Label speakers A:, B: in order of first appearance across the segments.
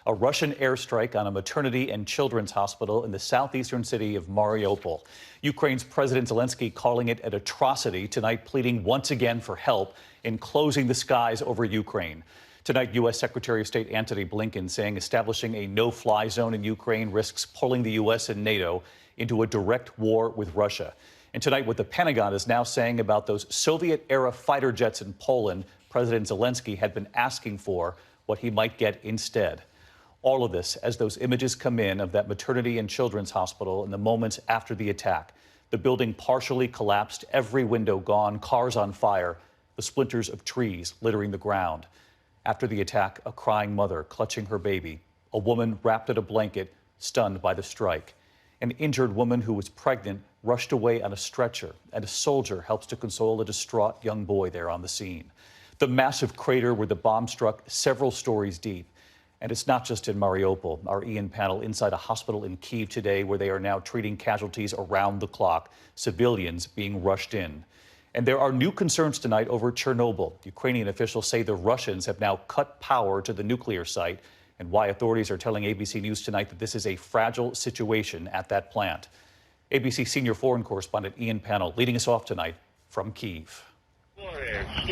A: a Russian airstrike on a maternity and children's hospital in the southeastern city of Mariupol. Ukraine's President Zelenskyy calling it an atrocity tonight, pleading once again for help in closing the skies over Ukraine. Tonight, U.S. Secretary of State Antony Blinken saying establishing a no-fly zone in Ukraine risks pulling the U.S. and NATO into a direct war with Russia. And tonight, what the Pentagon is now saying about those Soviet-era fighter jets in Poland President Zelenskyy had been asking for, what he might get instead. All of this as those images come in of that maternity and children's hospital in the moments after the attack. The building partially collapsed, every window gone, cars on fire, the splinters of trees littering the ground. After the attack, a crying mother clutching her baby, a woman wrapped in a blanket, stunned by the strike. An injured woman who was pregnant rushed away on a stretcher, and a soldier helps to console a distraught young boy there on the scene. The massive crater where the bomb struck several stories deep. And it's not just in Mariupol. Our Ian panel inside a hospital in Kyiv today, where they are now treating casualties around the clock, civilians being rushed in. And there are new concerns tonight over Chernobyl. Ukrainian officials say the Russians have now cut power to the nuclear site, and why authorities are telling ABC News tonight that this is a fragile situation at that plant. ABC senior foreign correspondent Ian Panel leading us off tonight from Kyiv.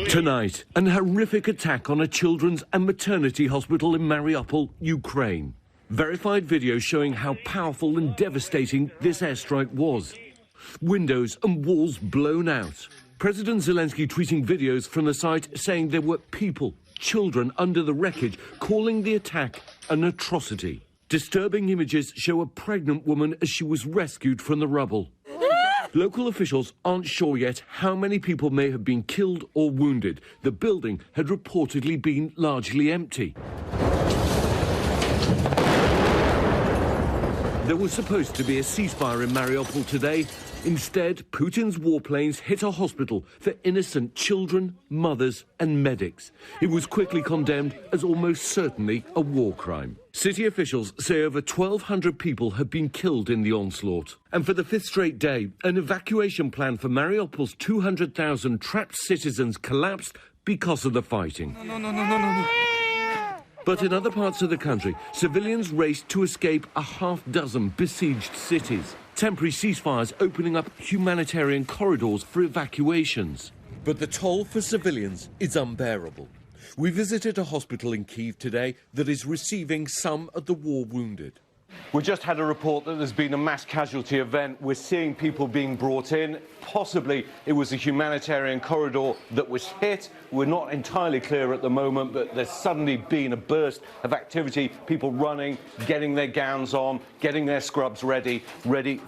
B: Tonight, an horrific attack on a children's and maternity hospital in Mariupol, Ukraine. Verified video showing how powerful and devastating this airstrike was. Windows and walls blown out. President Zelenskyy tweeting videos from the site saying there were people, children under the wreckage, calling the attack an atrocity. Disturbing images show a pregnant woman as she was rescued from the rubble. Local officials aren't sure yet how many people may have been killed or wounded. The building had reportedly been largely empty. There was supposed to be a ceasefire in Mariupol today. Instead, Putin's warplanes hit a hospital for innocent children, mothers and medics. It was quickly condemned as almost certainly a war crime. City officials say over 1,200 people have been killed in the onslaught. And for the fifth straight day, an evacuation plan for Mariupol's 200,000 trapped citizens collapsed because of the fighting. No. But in other parts of the country, civilians raced to escape a half-dozen besieged cities. Temporary ceasefires opening up humanitarian corridors for evacuations. But the toll for civilians is unbearable. We visited a hospital in Kyiv today that is receiving some of the war wounded.
C: We just had a report that there's been a mass casualty event. We're seeing people being brought in. Possibly it was a humanitarian corridor that was hit. We're not entirely clear at the moment, but there's suddenly been a burst of activity. People running, getting their gowns on, getting their scrubs ready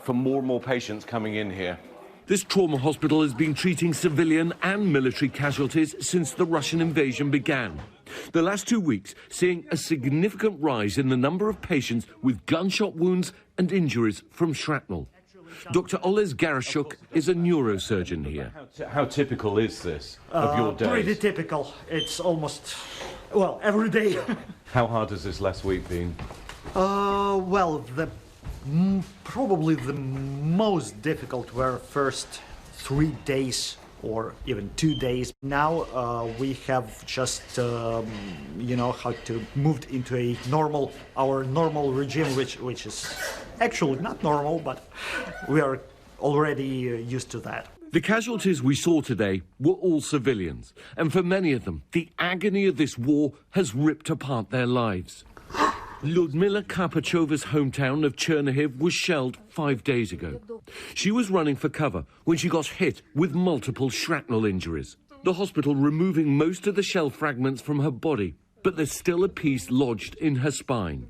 C: for more and more patients coming in here.
B: This trauma hospital has been treating civilian and military casualties since the Russian invasion began. The last 2 weeks seeing a significant rise in the number of patients with gunshot wounds and injuries from shrapnel. Dr. Oles Garashuk is a neurosurgeon here.
C: How typical is this of your days?
D: Pretty typical. It's almost, well, every day.
C: How hard has this last week been?
D: Probably the most difficult were first 3 days or even 2 days. Now we have just, how to move into our normal regime, which is actually not normal, but we are already used to that.
B: The casualties we saw today were all civilians, and for many of them, the agony of this war has ripped apart their lives. Lyudmila Karpachova's hometown of Chernihiv was shelled 5 days ago. She was running for cover when she got hit with multiple shrapnel injuries. The hospital removing most of the shell fragments from her body, but there's still a piece lodged in her spine.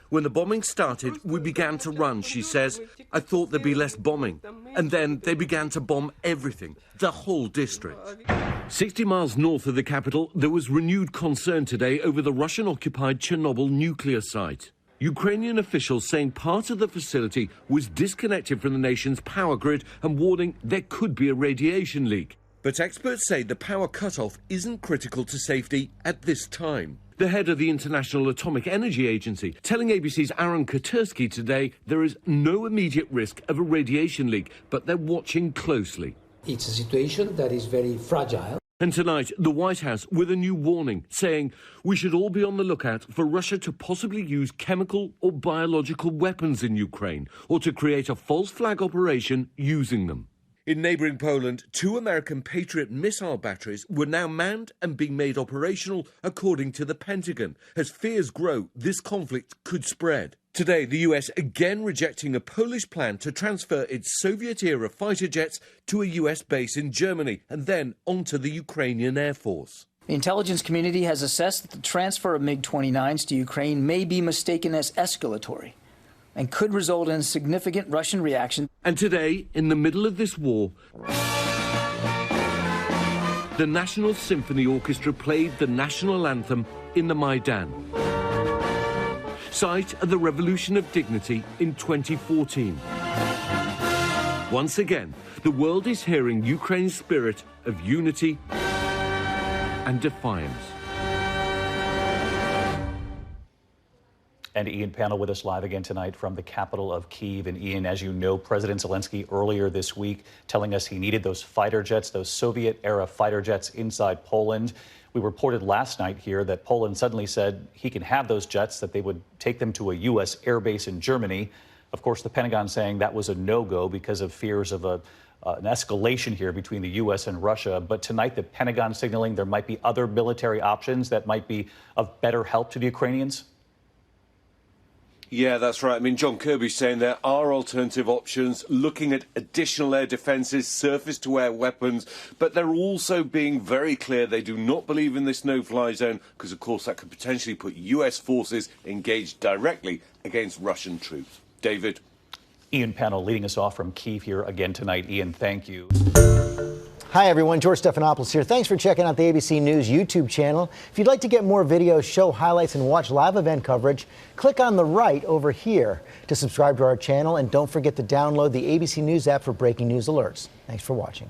B: When the bombing started, we began to run, she says. I thought there'd be less bombing. And then they began to bomb everything, the whole district. 60 miles north of the capital, there was renewed concern today over the Russian-occupied Chernobyl nuclear site. Ukrainian officials saying part of the facility was disconnected from the nation's power grid and warning there could be a radiation leak. But experts say the power cutoff isn't critical to safety at this time. The head of the International Atomic Energy Agency telling ABC's Aaron Katersky today there is no immediate risk of a radiation leak, but they're watching closely.
E: It's a situation that is very fragile.
B: And tonight, the White House with a new warning saying we should all be on the lookout for Russia to possibly use chemical or biological weapons in Ukraine or to create a false flag operation using them. In neighbouring Poland, 2 American Patriot missile batteries were now manned and being made operational, according to the Pentagon. As fears grow, this conflict could spread. Today, the US again rejecting a Polish plan to transfer its Soviet-era fighter jets to a US base in Germany and then onto the Ukrainian Air Force.
E: The intelligence community has assessed that the transfer of MiG-29s to Ukraine may be mistaken as escalatory and could result in a significant Russian reaction.
B: And today, in the middle of this war, the National Symphony Orchestra played the national anthem in the Maidan, site of the Revolution of Dignity in 2014. Once again, the world is hearing Ukraine's spirit of unity and defiance.
A: And Ian Panel with us live again tonight from the capital of Kyiv. And Ian, as you know, President Zelenskyy earlier this week telling us he needed those fighter jets, those Soviet-era fighter jets inside Poland. We reported last night here that Poland suddenly said he can have those jets, that they would take them to a U.S. airbase in Germany. Of course, the Pentagon saying that was a no-go because of fears of an escalation here between the U.S. and Russia. But tonight, the Pentagon signaling there might be other military options that might be of better help to the Ukrainians.
C: Yeah, that's right. I mean, John Kirby's saying there are alternative options, looking at additional air defences, surface-to-air weapons, but they're also being very clear they do not believe in this no-fly zone because, of course, that could potentially put US forces engaged directly against Russian troops. David?
A: Ian Panel leading us off from Kyiv here again tonight. Ian, thank you.
F: Hi, everyone. George Stephanopoulos here. Thanks for checking out the ABC News YouTube channel. If you'd like to get more videos, show highlights, and watch live event coverage, click on the right over here to subscribe to our channel. And don't forget to download the ABC News app for breaking news alerts. Thanks for watching.